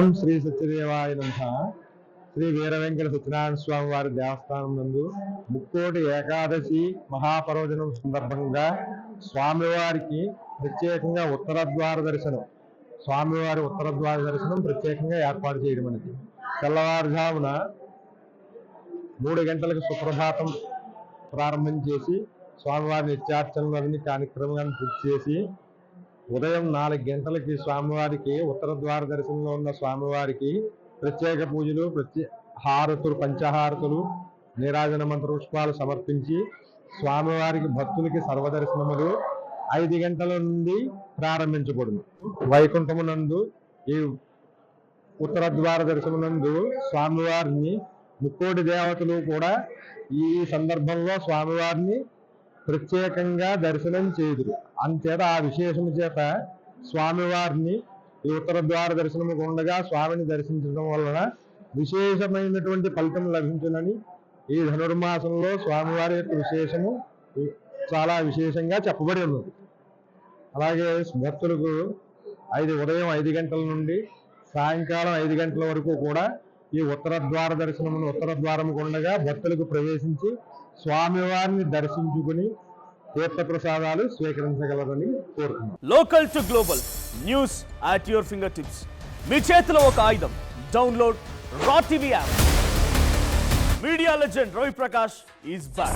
ఓం శ్రీ సత్యదేవాయ నమః. శ్రీ వీర వెంకట సత్యనారాయణ స్వామి వారి దేవస్థానం నందు ముక్కోటి ఏకాదశి మహాపర్వదినం సందర్భంగా స్వామివారికి ప్రత్యేకంగా ఉత్తర ద్వార దర్శనం, స్వామివారి ఉత్తర ద్వార దర్శనం ప్రత్యేకంగా ఏర్పాటు చేయడం అనేది. తెల్లవారుజామున 3 గంటలకు సుప్రభాతం ప్రారంభం చేసి స్వామివారి నిత్యార్చనలు అన్ని కార్యక్రమాన్ని పూర్తి చేసి ఉదయం 4 గంటలకి స్వామివారికి ఉత్తర ద్వార దర్శనంలో ఉన్న స్వామివారికి ప్రత్యేక పూజలు, హారతులు, పంచహారతులు, నీరాజన మంత్ర పుష్పాలు సమర్పించి స్వామివారికి భక్తులకి సర్వదర్శనములు 5 గంటల నుండి ప్రారంభించబడును. వైకుంఠమునందు ఈ ఉత్తర ద్వార దర్శనమునందు స్వామివారిని ముక్కోటి దేవతలు కూడా ఈ సందర్భంలో స్వామివారిని ప్రత్యేకంగా దర్శనం చేయుదురు. అంతేత ఆ విశేషము చేత స్వామివారిని ఈ ఉత్తర ద్వార దర్శనము ఉండగా స్వామిని దర్శించడం వలన విశేషమైనటువంటి ఫలితం లభించునని ఈ ధనుర్మాసంలో స్వామివారి యొక్క విశేషము చాలా విశేషంగా చెప్పబడి ఉన్నది. అలాగే భక్తులకు ఉదయం 5 గంటల నుండి సాయంకాలం 5 గంటల వరకు కూడా ఈ ఉత్తర ద్వార దర్శనమును ఉత్తర ద్వారము గుండగా భక్తులకు ప్రవేశించి స్వామివారిని దర్శించుకుని తీర్థప్రసాదాలు స్వీకరించగలరని కోరుతున్నాను. Local to global news at your finger tips. మీ చేతిలో ఒక ఆయుధం. Download Raw TV app. Media legend Ravi Prakash is back.